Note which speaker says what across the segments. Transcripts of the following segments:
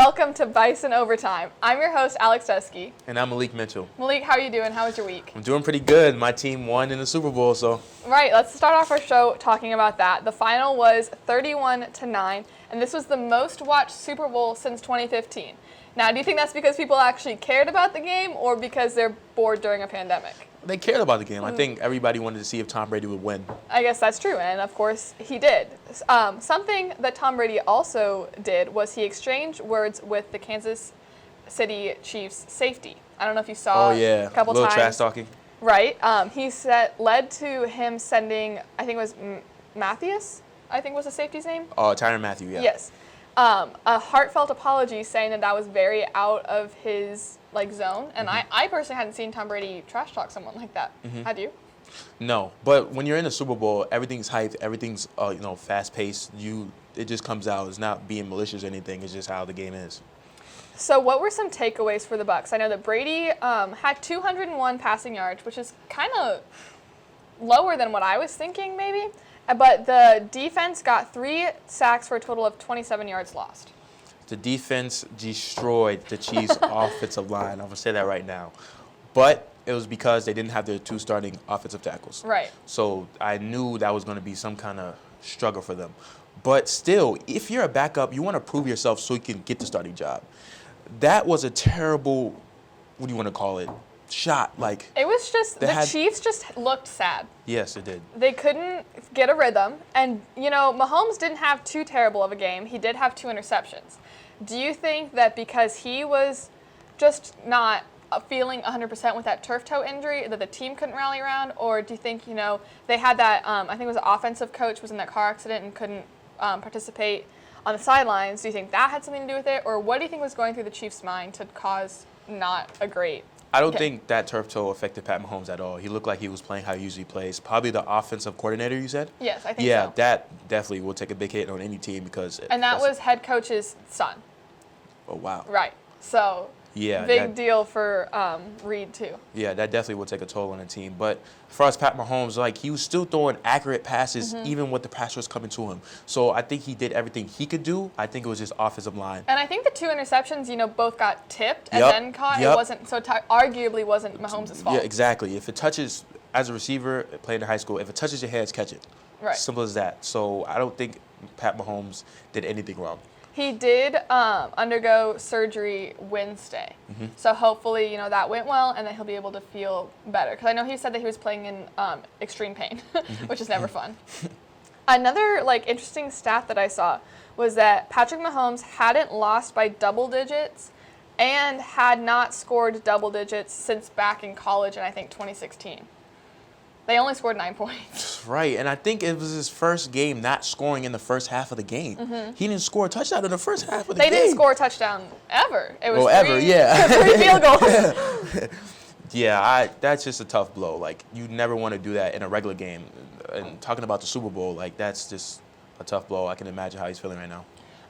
Speaker 1: Welcome to Bison Overtime. I'm your host, Alex Dusky.
Speaker 2: And I'm Malik Mitchell.
Speaker 1: Malik, how are you doing? How was your week?
Speaker 2: I'm doing pretty good. My team won in the Super Bowl, so.
Speaker 1: Right, let's start off our show talking about that. The final was 31-9, and this was the most watched Super Bowl since 2015. Now, do you think that's because people actually cared about the game or because they're bored during a pandemic?
Speaker 2: They cared about the game. I think everybody wanted to see if Tom Brady would win.
Speaker 1: I guess that's true, and of course he did. Something that Tom Brady also did was he exchanged words with the Kansas City Chiefs safety. I don't know if you saw a couple times.
Speaker 2: Little trash talking.
Speaker 1: Right. He led to him sending, I think it was Matthews, I think was the safety's name.
Speaker 2: Oh, Tyrann Mathieu, yeah.
Speaker 1: Yes. A heartfelt apology saying that was very out of his zone. And I personally hadn't seen Tom Brady trash talk someone like that. Had you?
Speaker 2: No, but when you're in the Super Bowl, everything's hyped, everything's fast paced. It just comes out. It's not being malicious or anything. It's just how the game is.
Speaker 1: So what were some takeaways for the Bucs? I know that Brady had 201 passing yards, which is kind of lower than what I was thinking maybe. But the defense got 3 sacks for a total of 27 yards lost.
Speaker 2: The defense destroyed the Chiefs' offensive line. I'm going to say that right now. But it was because they didn't have their 2 starting offensive tackles.
Speaker 1: Right.
Speaker 2: So I knew that was going to be some kind of struggle for them. But still, if you're a backup, you want to prove yourself so you can get the starting job. That was a terrible, what do you want to call it, shot. It
Speaker 1: was just, Chiefs just looked sad.
Speaker 2: Yes, it did.
Speaker 1: They couldn't get a rhythm. And, Mahomes didn't have too terrible of a game. He did have 2 interceptions. Do you think that because he was just not feeling 100% with that turf toe injury that the team couldn't rally around? Or do you think, they had that, I think it was an offensive coach was in that car accident and couldn't participate on the sidelines. Do you think that had something to do with it? Or what do you think was going through the Chiefs' mind to cause not a great
Speaker 2: I don't think that turf toe affected Pat Mahomes at all. He looked like he was playing how he usually plays. Probably the offensive coordinator, you said?
Speaker 1: Yes, I think so.
Speaker 2: Yeah, that definitely will take a big hit on any team because...
Speaker 1: And that was head coach's son.
Speaker 2: Oh, wow.
Speaker 1: Right. So...
Speaker 2: Yeah,
Speaker 1: big deal for Reed, too.
Speaker 2: Yeah, that definitely will take a toll on the team. But as far as Pat Mahomes, he was still throwing accurate passes even with the pressures coming to him. So I think he did everything he could do. I think it was just offensive line.
Speaker 1: And I think the 2 interceptions, both got tipped and then caught. It wasn't, so arguably wasn't Mahomes' fault.
Speaker 2: Yeah, exactly. If it touches, as a receiver playing in high school, if it touches your hands, catch it.
Speaker 1: Right.
Speaker 2: Simple as that. So I don't think Pat Mahomes did anything wrong.
Speaker 1: He did undergo surgery Wednesday. So hopefully, that went well and that he'll be able to feel better. Because I know he said that he was playing in extreme pain, which is never fun. Another interesting stat that I saw was that Patrick Mahomes hadn't lost by double digits and had not scored double digits since back in college in, I think, 2016. They only scored 9 points.
Speaker 2: Right, and I think it was his first game not scoring in the first half of the game. He didn't score a touchdown in the first half of the game.
Speaker 1: They didn't score a touchdown ever. It was
Speaker 2: three
Speaker 1: 3 field goals.
Speaker 2: Yeah, that's just a tough blow. You never want to do that in a regular game. And talking about the Super Bowl, that's just a tough blow. I can imagine how he's feeling right now.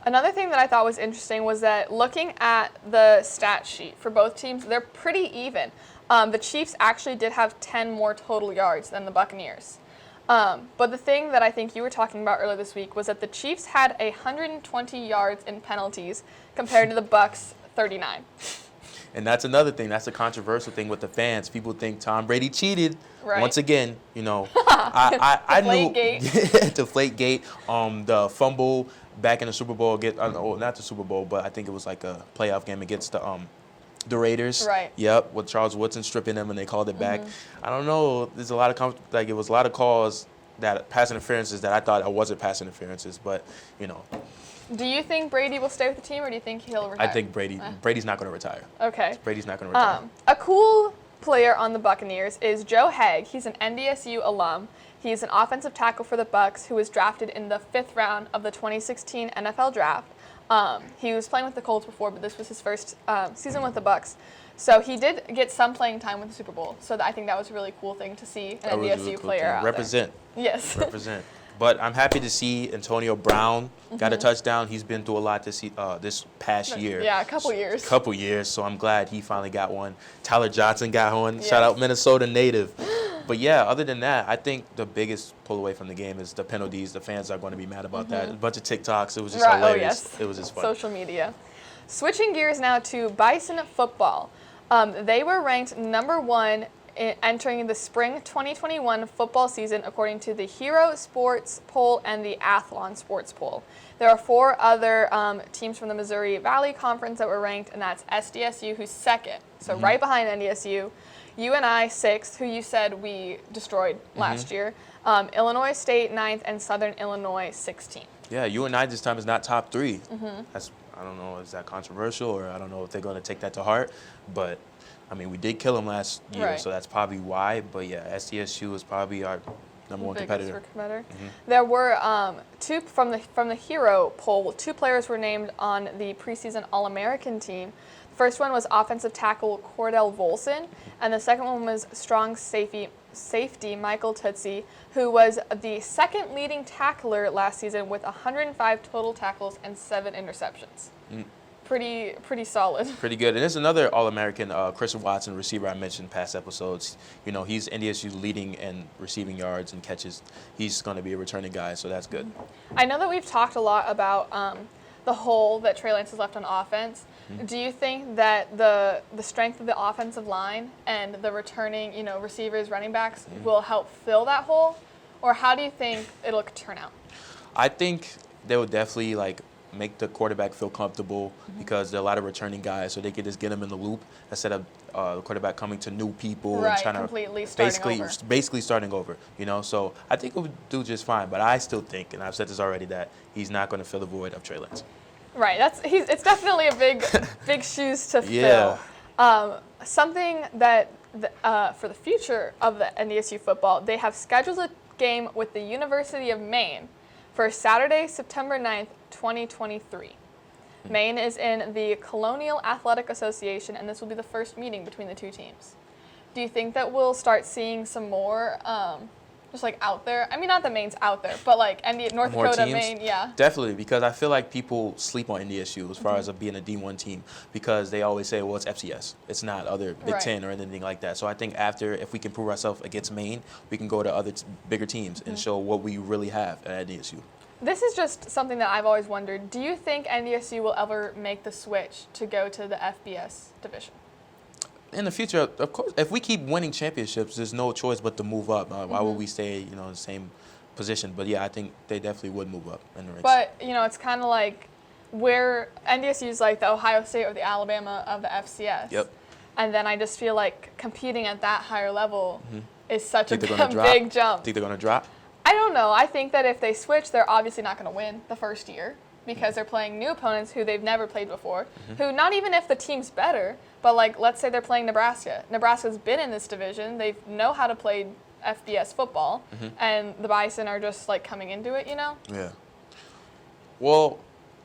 Speaker 1: Another thing that I thought was interesting was that looking at the stat sheet for both teams, they're pretty even. The Chiefs actually did have 10 more total yards than the Buccaneers. But the thing that I think you were talking about earlier this week was that the Chiefs had 120 yards in penalties compared to the Bucs' 39.
Speaker 2: And that's another thing. That's a controversial thing with the fans. People think Tom Brady cheated.
Speaker 1: Right.
Speaker 2: Once again, I knew Deflategate, the fumble back in the Super Bowl, not the Super Bowl, but I think it was a playoff game against the Raiders.
Speaker 1: Right.
Speaker 2: Yep, with Charles Woodson stripping them and they called it back. I don't know. There's a lot of it was a lot of calls that pass interferences that I thought I wasn't pass interferences, but
Speaker 1: Do you think Brady will stay with the team, or do you think he'll retire?
Speaker 2: I think Brady's not going to retire.
Speaker 1: Okay.
Speaker 2: Brady's not going to retire.
Speaker 1: A cool player on the Buccaneers is Joe Haeg. He's an NDSU alum. He's an offensive tackle for the Bucs who was drafted in the 5th round of the 2016 NFL Draft. He was playing with the Colts before, but this was his first season with the Bucs. So he did get some playing time with the Super Bowl. So I think that was a really cool thing to see an NDSU player out
Speaker 2: Represent.
Speaker 1: there. Yes.
Speaker 2: Represent. But I'm happy to see Antonio Brown got a touchdown. He's been through a lot this past year.
Speaker 1: Yeah, a couple years.
Speaker 2: So I'm glad he finally got one. Tyler Johnson got one. Yes. Shout out Minnesota native. But yeah, other than that, I think the biggest pull away from the game is the penalties. The fans are going to be mad about that. A bunch of TikToks. It was just hilarious.
Speaker 1: Oh, yes.
Speaker 2: It was just fun.
Speaker 1: Social media. Switching gears now to Bison football. They were ranked number 1 entering the spring 2021 football season according to the Hero Sports Poll and the Athlon Sports Poll. There are 4 other teams from the Missouri Valley Conference that were ranked, and that's SDSU, who's second, so right behind NDSU, UNI 6th, who you said we destroyed last year, Illinois State 9th, and Southern Illinois 16th.
Speaker 2: Yeah, UNI this time is not top 3. That's, I don't know, is that controversial, or I don't know if they're going to take that to heart, but I mean, we did kill them last year, so that's probably why. But yeah, SDSU is probably our number 1 competitor.
Speaker 1: There were 2 from the Hero poll. 2 players were named on the preseason All-American team. The first one was offensive tackle Cordell Volson, and the second one was strong safety Michael Tootsie, who was the second leading tackler last season with 105 total tackles and 7 interceptions. Pretty solid.
Speaker 2: Pretty good. And there's another All-American, Chris Watson, receiver I mentioned past episodes. You know, he's NDSU's leading in receiving yards and catches. He's going to be a returning guy, so that's good.
Speaker 1: I know that we've talked a lot about the hole that Trey Lance has left on offense. Do you think that the strength of the offensive line and the returning, receivers, running backs will help fill that hole? Or how do you think it'll turn out?
Speaker 2: I think they will definitely, make the quarterback feel comfortable because there are a lot of returning guys, so they can just get them in the loop instead of the quarterback coming to new people and trying to basically starting over. So I think it would do just fine. But I still think, and I've said this already, that he's not going to fill the void of Trey Lance.
Speaker 1: Right. It's definitely a big shoes to fill.
Speaker 2: Yeah.
Speaker 1: Something that for the future of the NDSU football, they have scheduled a game with the University of Maine for Saturday, September 9th, 2023. Maine is in the Colonial Athletic Association, and this will be the first meeting between the 2 teams. Do you think that we'll start seeing some more just out there? I mean, not that Maine's out there, but North
Speaker 2: More
Speaker 1: Dakota,
Speaker 2: teams?
Speaker 1: Maine, yeah.
Speaker 2: Definitely, because I feel like people sleep on NDSU as far as being a D1 team because they always say, well, it's FCS. It's not other Big Ten or anything like that. So I think if we can prove ourselves against Maine, we can go to other bigger teams and show what we really have at NDSU.
Speaker 1: This is just something that I've always wondered. Do you think NDSU will ever make the switch to go to the FBS division?
Speaker 2: In the future, of course, if we keep winning championships, there's no choice but to move up. Why would we stay, in the same position? But yeah, I think they definitely would move up in the ranks.
Speaker 1: But it's kind of like where NDSU is like the Ohio State or the Alabama of the FCS.
Speaker 2: Yep.
Speaker 1: And then I just feel like competing at that higher level is such a big jump.
Speaker 2: Think they're going to drop?
Speaker 1: I don't know. I think that if they switch, they're obviously not going to win the first year because they're playing new opponents who they've never played before, who not even if the team's better, but let's say they're playing Nebraska. Nebraska's been in this division. They know how to play FBS football, and the Bison are just coming into it,
Speaker 2: Yeah. Well,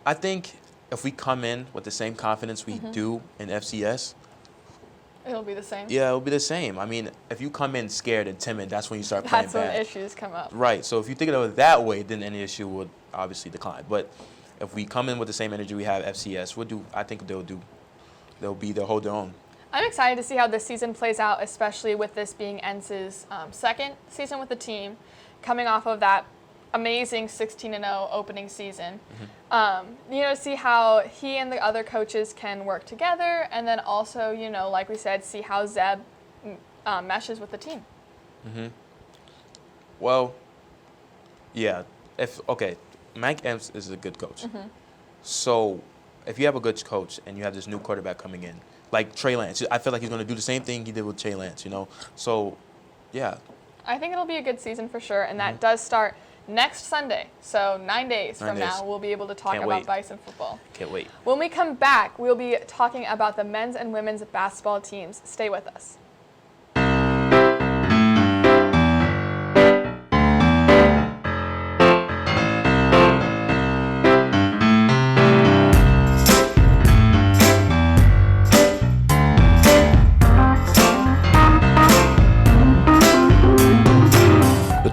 Speaker 2: I think if we come in with the same confidence we do in FCS,
Speaker 1: it'll be the same.
Speaker 2: Yeah, it'll be the same. I mean, if you come in scared and timid, that's when you start playing bad.
Speaker 1: That's when issues come up.
Speaker 2: Right. So if you think of it that way, then any issue would obviously decline. But if we come in with the same energy we have FCS, I think they'll hold their own.
Speaker 1: I'm excited to see how this season plays out, especially with this being Ence's second season with the team, coming off of that amazing 16-0 opening season. See how he and the other coaches can work together, and then also, like we said, see how Zeb meshes with the team.
Speaker 2: Well, yeah. Mike Epps is a good coach. So if you have a good coach and you have this new quarterback coming in, like Trey Lance, I feel like he's going to do the same thing he did with Trey Lance, So, yeah.
Speaker 1: I think it'll be a good season for sure, and that does start next Sunday. So 9 days from now, we'll be able to talk about Bison football.
Speaker 2: Can't wait.
Speaker 1: When we come back, we'll be talking about the men's and women's basketball teams. Stay with us.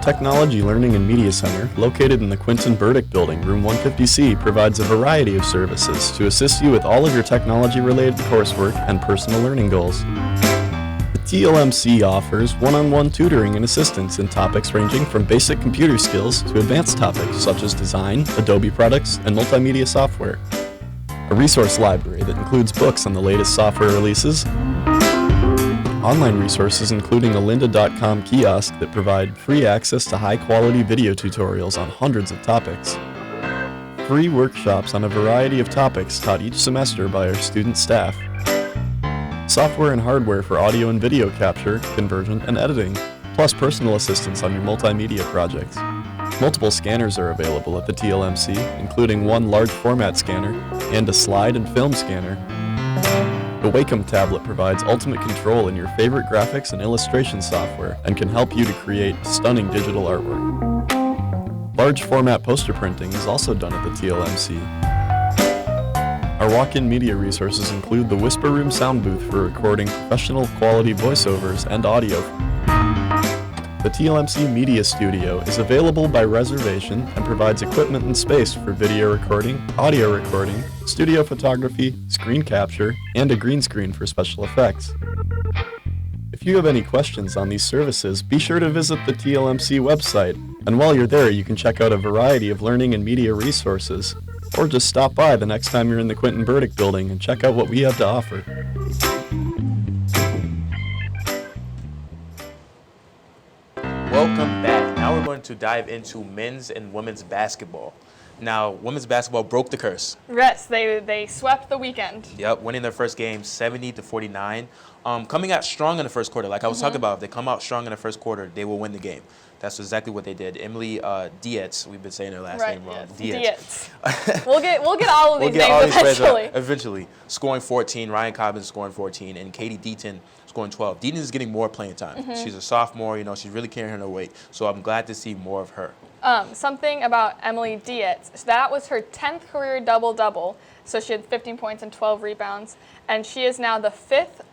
Speaker 3: Technology Learning and Media Center, located in the Quinton Burdick Building, Room 150C, provides a variety of services to assist you with all of your technology-related coursework and personal learning goals. The TLMC offers one-on-one tutoring and assistance in topics ranging from basic computer skills to advanced topics such as design, Adobe products, and multimedia software. a resource library that includes books on the latest software releases, online resources including a lynda.com kiosk that provide free access to high-quality video tutorials on hundreds of topics, free workshops on a variety of topics taught each semester by our student staff, software and hardware for audio and video capture, conversion, and editing, plus personal assistance on your multimedia projects. Multiple scanners are available at the TLMC, including one large format scanner and a slide and film scanner. The Wacom tablet provides ultimate control in your favorite graphics and illustration software and can help you to create stunning digital artwork. Large format poster printing is also done at the TLMC. Our walk-in media resources include the Whisper Room sound booth for recording professional quality voiceovers and audio. The TLMC Media Studio is available by reservation and provides equipment and space for video recording, audio recording, studio photography, screen capture, and a green screen for special effects. If you have any questions on these services, be sure to visit the TLMC website, and while you're there you can check out a variety of learning and media resources, or just stop by the next time you're in the Quentin Burdick building and check out what we have to offer.
Speaker 2: Welcome back. Now we're going to dive into men's and women's basketball. Now, women's basketball broke the curse.
Speaker 1: Yes, they swept the weekend.
Speaker 2: Yep, winning their first game 70-49. Coming out strong in the first quarter. Like I was talking about, if they come out strong in the first quarter, they will win the game. That's exactly what they did. Emily Dietz, we've been saying her last name wrong.
Speaker 1: Dietz. we'll get all of these names
Speaker 2: eventually. Scoring 14, Ryan Cobbins scoring 14, and Katie Deaton scoring 12. Deaton is getting more playing time. She's a sophomore, she's really carrying her weight. So I'm glad to see more of her.
Speaker 1: Something about Emily Dietz, that was her 10th career double-double. So she had 15 points and 12 rebounds. And she is now the 5th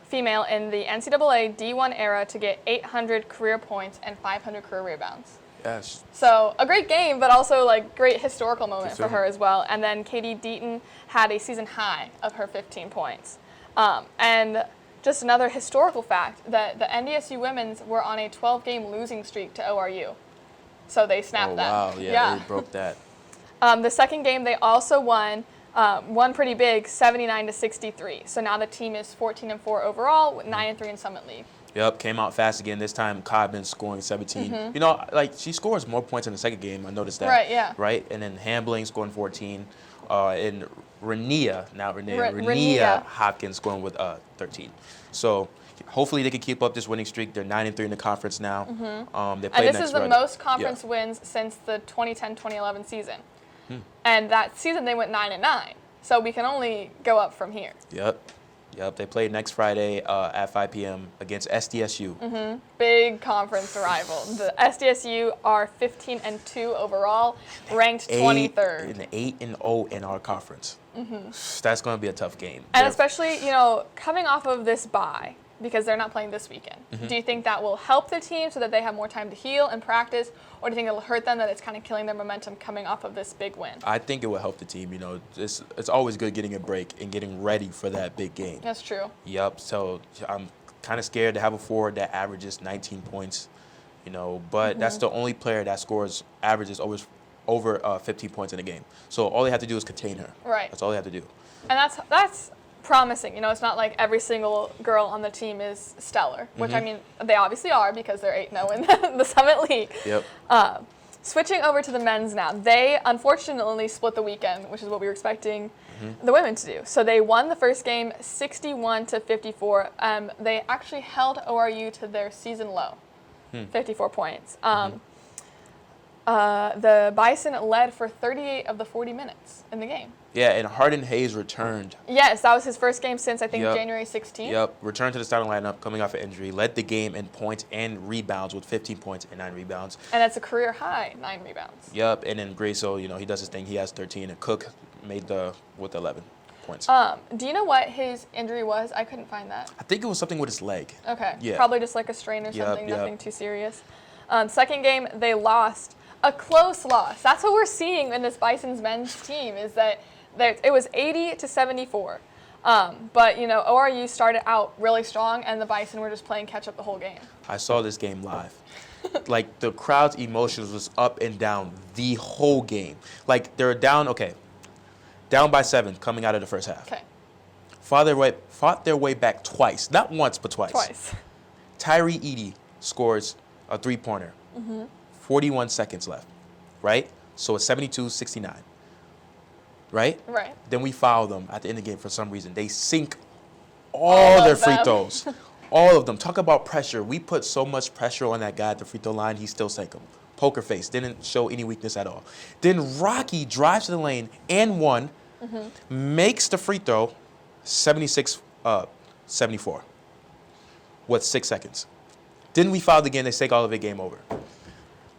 Speaker 1: female in the NCAA D1 era to get 800 career points and 500 career rebounds.
Speaker 2: Yes.
Speaker 1: So a great game, but also like great historical moment for her as well. And then Katie Deaton had a season high of her 15 points. And just another historical fact that the NDSU women's were on a 12-game losing streak to ORU. So they snapped that.
Speaker 2: Wow, yeah, they broke that.
Speaker 1: The second game they also won pretty big, 79-63. So now the team is 14-4 overall, with 9-3 in Summit League.
Speaker 2: Yep, came out fast again. This time, Cobbins scoring 17. She scores more points in the second game. I noticed that.
Speaker 1: Right, yeah.
Speaker 2: Right, and then Hambling scoring 14, and Renia Hopkins scoring with 13. So hopefully they can keep up this winning streak. They're 9-3 in the conference now. They play
Speaker 1: and this is the most conference wins since the 2010-2011 season. And that season they went 9-9. So we can only go up from here.
Speaker 2: Yep. They play next Friday at 5 p.m. against SDSU.
Speaker 1: Big conference rival. The SDSU are 15-2 overall, ranked 23rd.
Speaker 2: 8-0 in our conference. That's going to be a tough game.
Speaker 1: And especially, coming off of this bye, because they're not playing this weekend. Do you think that will help the team so that they have more time to heal and practice, or do you think it'll hurt them that it's kind of killing their momentum coming off of this big win?
Speaker 2: I think it will help the team. It's always good getting a break and getting ready for that big game.
Speaker 1: That's true.
Speaker 2: Yep. So I'm kind of scared to have a forward that averages 19 points, but that's the only player that averages always over 15 points in a game. So all they have to do is contain her.
Speaker 1: Right.
Speaker 2: That's all they have to do.
Speaker 1: And that's promising. It's not like every single girl on the team is stellar, which I mean, they obviously are because they're 8-0 in the Summit League.
Speaker 2: Yep.
Speaker 1: Switching over to the men's now. They unfortunately split the weekend, which is what we were expecting the women to do. So they won the first game 61-54. They actually held ORU to their season low, 54 points. The Bison led for 38 of the 40 minutes in the game.
Speaker 2: Yeah, and Harden Hayes returned.
Speaker 1: Yes, that was his first game since, I think, January 16th.
Speaker 2: Yep, returned to the starting lineup coming off an injury, led the game in points and rebounds with 15 points and 9 rebounds.
Speaker 1: And that's a career high, 9 rebounds.
Speaker 2: Yep, and then Grayso, he does his thing. He has 13, and Cook made with 11 points.
Speaker 1: Do you know what his injury was? I couldn't find that.
Speaker 2: I think it was something with his leg.
Speaker 1: Okay,
Speaker 2: yeah.
Speaker 1: Probably just like a strain or something, nothing too serious. Second game, they lost. A close loss. That's what we're seeing in this Bison's men's team is that it was 80-74. But, ORU started out really strong, and the Bison were just playing catch-up the whole game.
Speaker 2: I saw this game live. Like, the crowd's emotions was up and down the whole game. Like, they were down, Down by 7 coming out of the first half.
Speaker 1: Okay.
Speaker 2: Fought their way back twice. Not once, but twice.
Speaker 1: Twice.
Speaker 2: Tyree Edey scores a three-pointer. 41 seconds left, right? So it's 72-69, right?
Speaker 1: Right.
Speaker 2: Then we foul them at the end of the game for some reason. They sink all their free throws. All of them. Talk about pressure. We put so much pressure on that guy at the free throw line, he still sank them. Poker face. Didn't show any weakness at all. Then Rocky drives to the lane and won, makes the free throw, 76-74 with 6 seconds. Then we fouled again. They take all of it. Game over.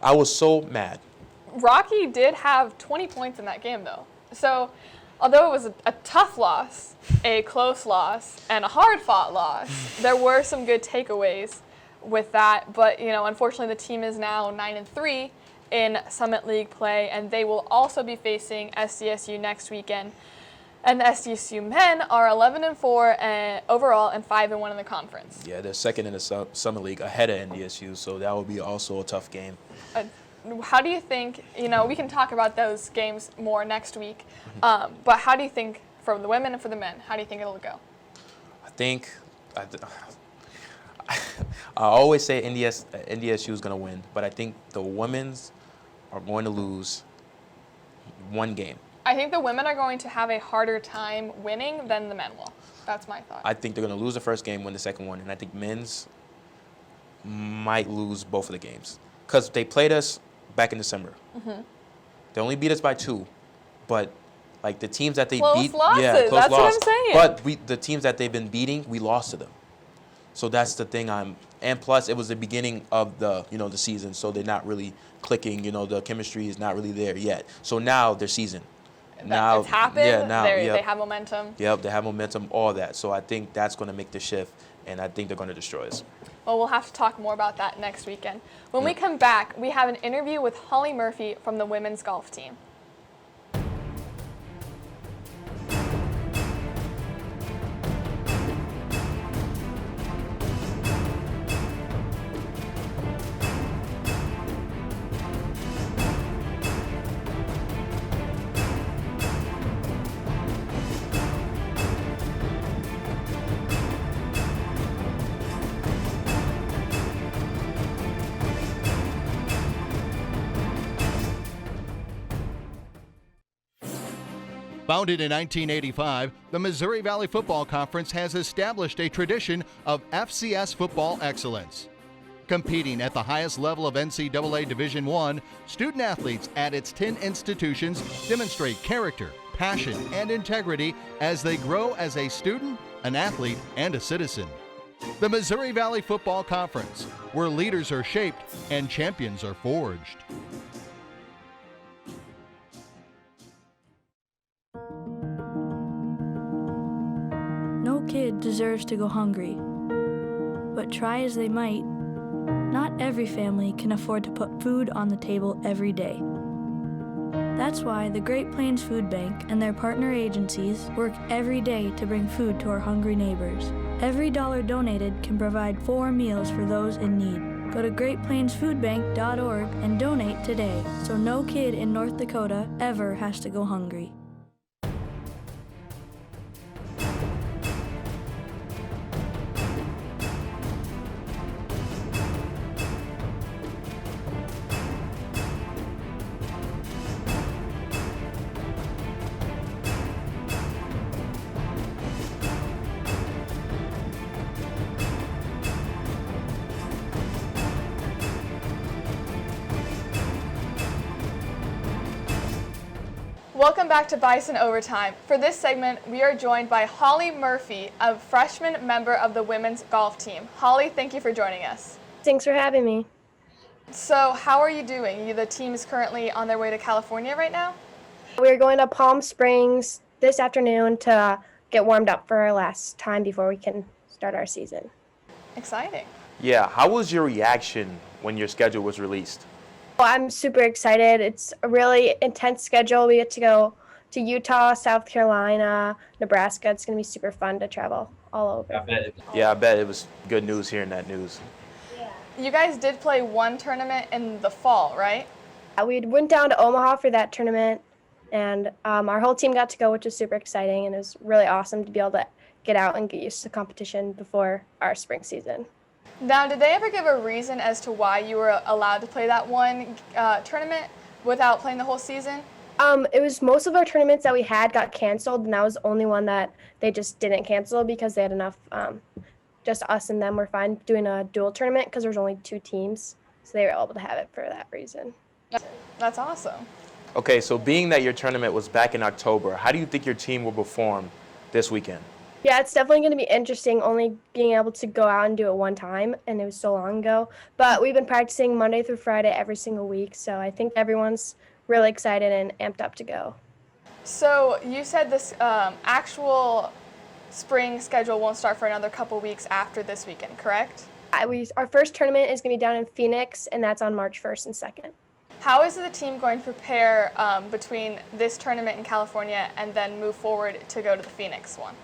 Speaker 2: I was so mad.
Speaker 1: Rocky did have 20 points in that game, though. So, although it was a tough loss, a close loss, and a hard-fought loss, there were some good takeaways with that. But, unfortunately, the team is now 9-3 in Summit League play, and they will also be facing SDSU next weekend. And the SDSU men are 11-4 overall and 5-1 in the conference.
Speaker 2: Yeah, they're second in the Summer League ahead of NDSU, so that will be also a tough game.
Speaker 1: How do you think, we can talk about those games more next week, but how do you think, for the women and for the men, how do you think it'll go?
Speaker 2: I think, I always say NDSU is going to win, but I think the women's are going to lose one game.
Speaker 1: I think the women are going to have a harder time winning than the men will. That's my thought.
Speaker 2: I think they're going to lose the first game, win the second one, and I think men's might lose both of the games. Because they played us back in December. They only beat us by 2, but like the teams that they
Speaker 1: close
Speaker 2: beat,
Speaker 1: losses.
Speaker 2: yeah, close
Speaker 1: That's
Speaker 2: loss.
Speaker 1: what I'm saying.
Speaker 2: But the teams that they've been beating, we lost to them. So that's the thing. And plus it was the beginning of the the season, so they're not really clicking. The chemistry is not really there yet. So now they're seasoned. Now
Speaker 1: it's happened.
Speaker 2: Yeah, now
Speaker 1: they have momentum.
Speaker 2: Yep, they have momentum. All that. So I think that's going to make the shift, and I think they're going to destroy us.
Speaker 1: Well, we'll have to talk more about that next weekend. When we come back, we have an interview with Holly Murphy from the women's golf team.
Speaker 4: Founded in 1985, the Missouri Valley Football Conference has established a tradition of FCS football excellence. Competing at the highest level of NCAA Division I, student athletes at its 10 institutions demonstrate character, passion, and integrity as they grow as a student, an athlete, and a citizen. The Missouri Valley Football Conference, where leaders are shaped and champions are forged.
Speaker 5: No kid deserves to go hungry, but try as they might, not every family can afford to put food on the table every day. That's why the Great Plains Food Bank and their partner agencies work every day to bring food to our hungry neighbors. Every dollar donated can provide 4 meals for those in need. Go to greatplainsfoodbank.org and donate today so no kid in North Dakota ever has to go hungry.
Speaker 1: Welcome back to Bison Overtime. For this segment, we are joined by Holly Murphy, a freshman member of the women's golf team. Holly, thank you for joining us.
Speaker 6: Thanks for having me.
Speaker 1: So, how are you doing? The team is currently on their way to California right now?
Speaker 6: We're going to Palm Springs this afternoon to get warmed up for our last time before we can start our season.
Speaker 1: Exciting.
Speaker 2: Yeah, how was your reaction when your schedule was released?
Speaker 6: Well, I'm super excited. It's a really intense schedule. We get to go to Utah, South Carolina, Nebraska. It's going to be super fun to travel all over.
Speaker 2: Yeah, I bet it was good news hearing that news.
Speaker 1: You guys did play one tournament in the fall, right?
Speaker 6: We went down to Omaha for that tournament, And our whole team got to go, which was super exciting, and it was really awesome to be able to get out and get used to competition before our spring season.
Speaker 1: Now, did they ever give a reason as to why you were allowed to play that one tournament without playing the whole season?
Speaker 6: It was most of our tournaments that we had got canceled, and that was the only one that they just didn't cancel because they had enough. Just us and them were fine doing a dual tournament because there was only 2 teams, so they were able to have it for that reason.
Speaker 1: That's awesome.
Speaker 2: Okay, so being that your tournament was back in October, how do you think your team will perform this weekend?
Speaker 6: Yeah, it's definitely going to be interesting only being able to go out and do it one time, and it was so long ago. But we've been practicing Monday through Friday every single week, so I think everyone's really excited and amped up to go.
Speaker 1: So you said this actual spring schedule won't start for another couple weeks after this weekend, correct?
Speaker 6: Our first tournament is going to be down in Phoenix, and that's on March 1st and 2nd.
Speaker 1: How is the team going to prepare between this tournament in California and then move forward to go to the Phoenix one?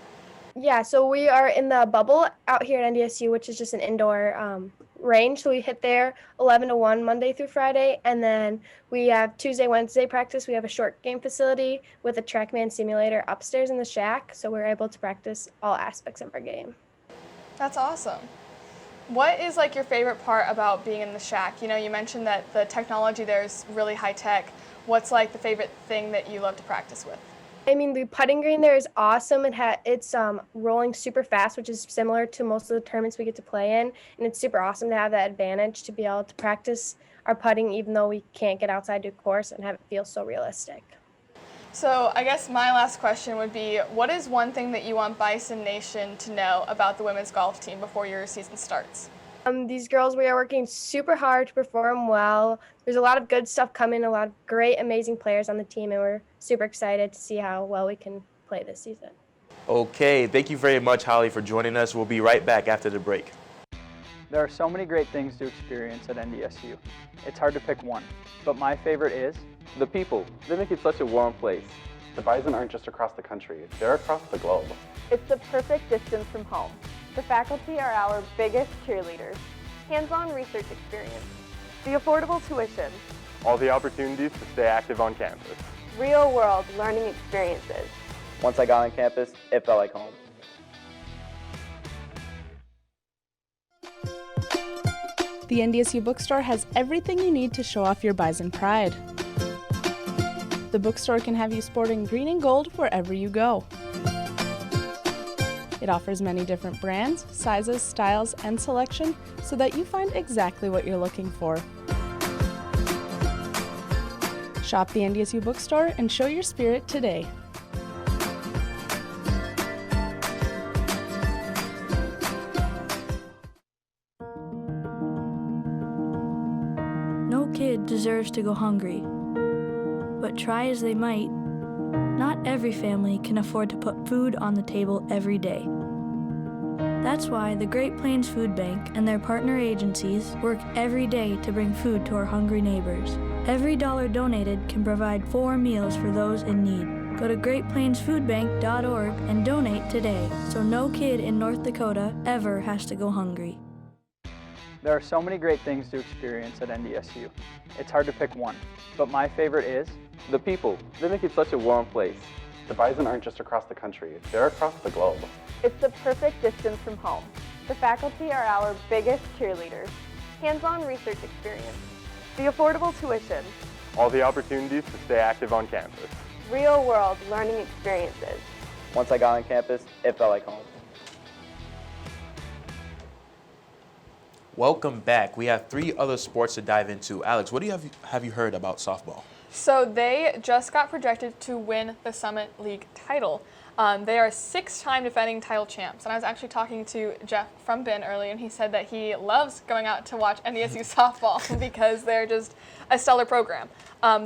Speaker 6: Yeah, so we are in the bubble out here at NDSU, which is just an indoor range. So we hit there 11 to 1 Monday through Friday, and then we have Tuesday, Wednesday practice. We have a short game facility with a TrackMan simulator upstairs in the shack, so we're able to practice all aspects of our game.
Speaker 1: That's awesome. What is like your favorite part about being in the shack? You know, you mentioned that the technology there is really high tech. What's like the favorite thing that you love to practice with?
Speaker 6: I mean, the putting green there is awesome. It's rolling super fast, which is similar to most of the tournaments we get to play in, and it's super awesome to have that advantage to be able to practice our putting even though we can't get outside to course and have it feel so realistic.
Speaker 1: So I guess my last question would be, what is one thing that you want Bison Nation to know about the women's golf team before your season starts?
Speaker 6: These girls, we are working super hard to perform well. There's a lot of good stuff coming, a lot of great, amazing players on the team, and we're super excited to see how well we can play this season.
Speaker 2: Okay, thank you very much, Holly, for joining us. We'll be right back after the break.
Speaker 7: There are so many great things to experience at NDSU. It's hard to pick one, but my favorite is
Speaker 8: the people. They make it such a warm place. The Bison aren't just across the country, they're across the globe.
Speaker 9: It's the perfect distance from home. The faculty are our biggest cheerleaders. Hands-on research experience. The affordable tuition.
Speaker 8: All the opportunities to stay active on campus.
Speaker 9: Real-world learning experiences.
Speaker 10: Once I got on campus, it felt like home.
Speaker 11: The NDSU bookstore has everything you need to show off your Bison pride. The bookstore can have you sporting green and gold wherever you go. It offers many different brands, sizes, styles, and selection so that you find exactly what you're looking for. Shop the NDSU bookstore and show your spirit today.
Speaker 5: No kid deserves to go hungry, but try as they might, not every family can afford to put food on the table every day. That's why the Great Plains Food Bank and their partner agencies work every day to bring food to our hungry neighbors. Every dollar donated can provide 4 meals for those in need. Go to greatplainsfoodbank.org and donate today so no kid in North Dakota ever has to go hungry.
Speaker 7: there are so many great things to experience at NDSU. It's hard to pick one, but my favorite is
Speaker 8: the people. They make it such a warm place. The Bison aren't just across the country, they're across the globe.
Speaker 9: It's the perfect distance from home. The faculty are our biggest cheerleaders. Hands-on research experience. The affordable tuition.
Speaker 8: All the opportunities to stay active on campus.
Speaker 9: Real-world learning experiences.
Speaker 10: Once I got on campus, it felt like home.
Speaker 2: Welcome back. We have 3 other sports to dive into. Alex, what have you heard about softball?
Speaker 1: So they just got projected to win the Summit League title. They are 6-time defending title champs. And I was actually talking to Jeff from Ben earlier, and he said that he loves going out to watch NDSU softball because they're just a stellar program.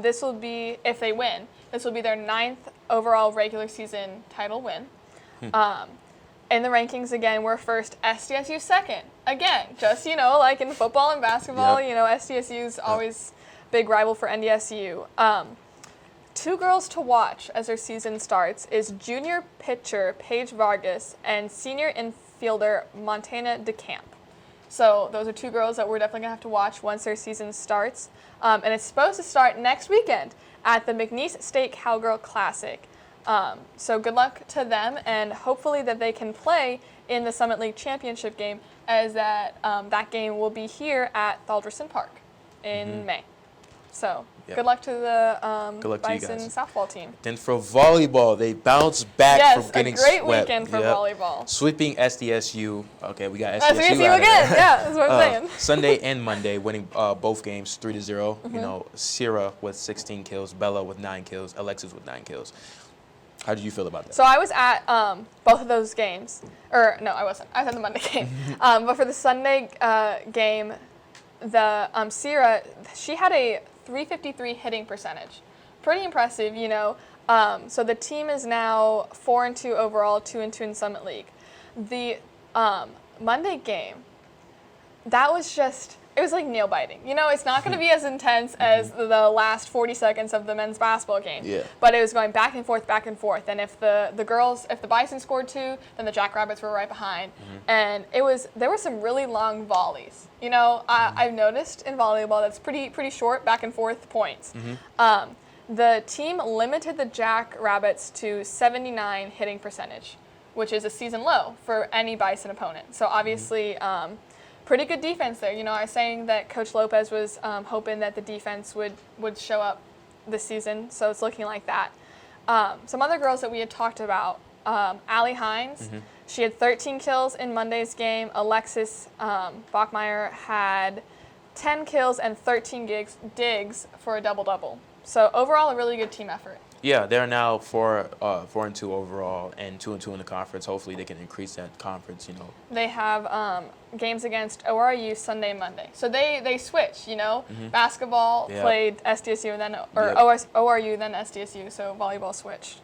Speaker 1: This will be, if they win, this will be their 9th overall regular season title win. In the rankings, again, we're first, SDSU second. Again, just, like in football and basketball, SDSU's always big rival for NDSU. 2 girls to watch as their season starts is junior pitcher Paige Vargas and senior infielder Montana DeCamp. So those are two girls that we're definitely going to have to watch once their season starts. And it's supposed to start next weekend at the McNeese State Cowgirl Classic. So good luck to them, and hopefully that they can play in the Summit League Championship game, as that game will be here at Thaldrison Park in May. So good luck to the Bison softball team.
Speaker 2: Then for volleyball, they bounced back from getting swept.
Speaker 1: Yes, a great weekend for volleyball.
Speaker 2: Sweeping SDSU. Okay, we got
Speaker 1: SDSU
Speaker 2: SDSU
Speaker 1: again. Yeah, that's what I'm saying.
Speaker 2: Sunday and Monday, winning both games 3-0. You know, Sierra with 16 kills, Bella with 9 kills, Alexis with 9 kills. How did you feel about that?
Speaker 1: So I was at both of those games. Or, no, I wasn't. I was at the Monday game. But for the Sunday game, the Sierra, she had a 353 hitting percentage. Pretty impressive, you know. So the team is now 4-2 overall, 2-2 in Summit League. The Monday game, that was just, it was like nail biting. You know, it's not going to be as intense as the last 40 seconds of the men's basketball game.
Speaker 2: Yeah.
Speaker 1: But it was going back and forth. And if the Bison scored 2, then the Jackrabbits were right behind. And there were some really long volleys. You know, I've noticed in volleyball that's pretty short back and forth points. The team limited the Jackrabbits to 79 hitting percentage, which is a season low for any Bison opponent. So obviously, pretty good defense there. You know, I was saying that Coach Lopez was hoping that the defense would show up this season, so it's looking like that. Some other girls that we had talked about, Allie Hines, she had 13 kills in Monday's game. Alexis Bachmeyer had 10 kills and 13 digs for a double-double. So overall, a really good team effort.
Speaker 2: Yeah, they're now 4-2 overall and 2-2 in the conference. Hopefully, they can increase that conference. You know,
Speaker 1: they have games against ORU Sunday and Monday, so they switch. You know, basketball played SDSU and then ORU then SDSU, so volleyball switched.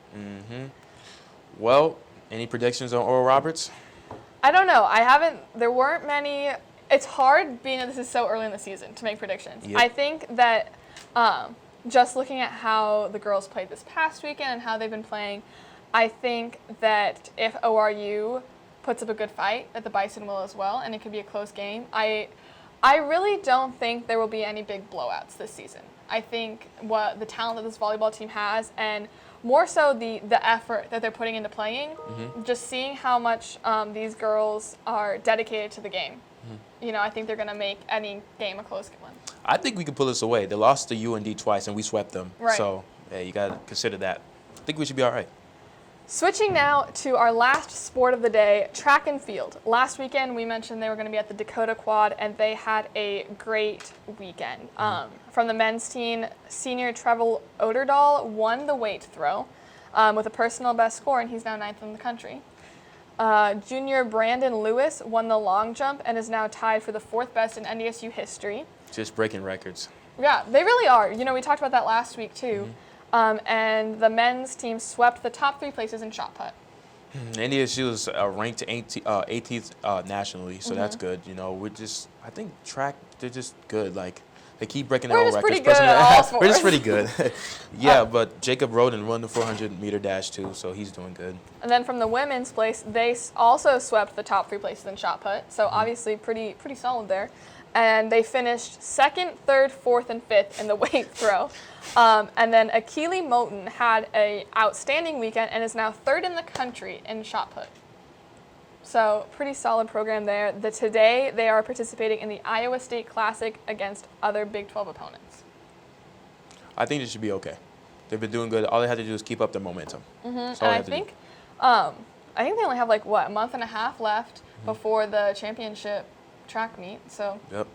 Speaker 2: Well, any predictions on Oral Roberts?
Speaker 1: I don't know. There weren't many. It's hard being that this is so early in the season to make predictions. I think that. Just looking at how the girls played this past weekend and how they've been playing, I think that if ORU puts up a good fight, that the Bison will as well, and it could be a close game. I really don't think there will be any big blowouts this season. I think what the talent that this volleyball team has, and more so the effort that they're putting into playing, just seeing how much these girls are dedicated to the game. You know, I think they're going to make any game a close one.
Speaker 2: I think we can pull this away. They lost to UND twice, and we swept them.
Speaker 1: Right.
Speaker 2: So, yeah, you got to consider that. I think we should be all right.
Speaker 1: Switching now to our last sport of the day, track and field. Last weekend, we mentioned they were going to be at the Dakota Quad, and they had a great weekend. From the men's team, senior Trevor Oderdahl won the weight throw with a personal best score, and he's now 9th in the country. Junior Brandon Lewis won the long jump and is now tied for the 4th best in NDSU history.
Speaker 2: Just breaking records.
Speaker 1: Yeah, they really are. You know, we talked about that last week too. And the men's team swept the top 3 places in shot put.
Speaker 2: NDSU is ranked 18th nationally, so that's good. You know, I think track, they're just good. Like, they keep breaking their own records.
Speaker 1: Pretty good at all sports.
Speaker 2: We're just pretty good. Yeah, but Jacob Roden won the 400-meter dash too, so he's doing good.
Speaker 1: And then from the women's place, they also swept the top 3 places in shot put, so obviously pretty solid there. And they finished 2nd, 3rd, 4th, and 5th in the weight throw. And then Akili Moten had an outstanding weekend and is now 3rd in the country in shot put. So pretty solid program there. Today they are participating in the Iowa State Classic against other Big 12 opponents.
Speaker 2: I think they should be okay. They've been doing good. All they have to do is keep up their momentum.
Speaker 1: And I think they only have a month and a half left before the championship track meet. So. Yep.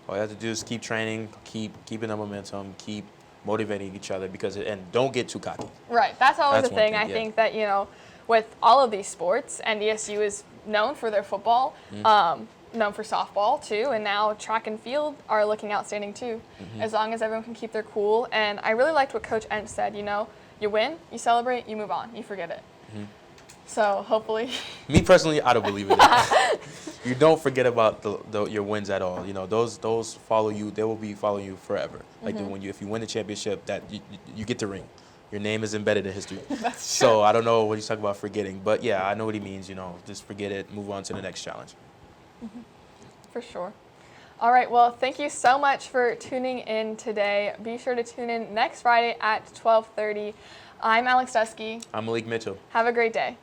Speaker 2: All you have to do is keep training, keeping the momentum, keep motivating each other and don't get too cocky.
Speaker 1: Right. That's always the thing. I think that, you know, with all of these sports, NDSU is known for their football, known for softball too, and now track and field are looking outstanding too, as long as everyone can keep their cool. And I really liked what Coach Entz said, you know, you win, you celebrate, you move on, you forget it. So hopefully.
Speaker 2: Me personally, I don't believe in that. You don't forget about your wins at all. You know, those follow you. They will be following you forever. Like if you win the championship, that you get the ring. Your name is embedded in history.
Speaker 1: That's true.
Speaker 2: So I don't know what he's talking about forgetting, but yeah, I know what he means. You know, just forget it, move on to the next challenge.
Speaker 1: For sure. All right, well, thank you so much for tuning in today. Be sure to tune in next Friday at 12:30. I'm Alex Dusky.
Speaker 2: I'm Malik Mitchell.
Speaker 1: Have a great day.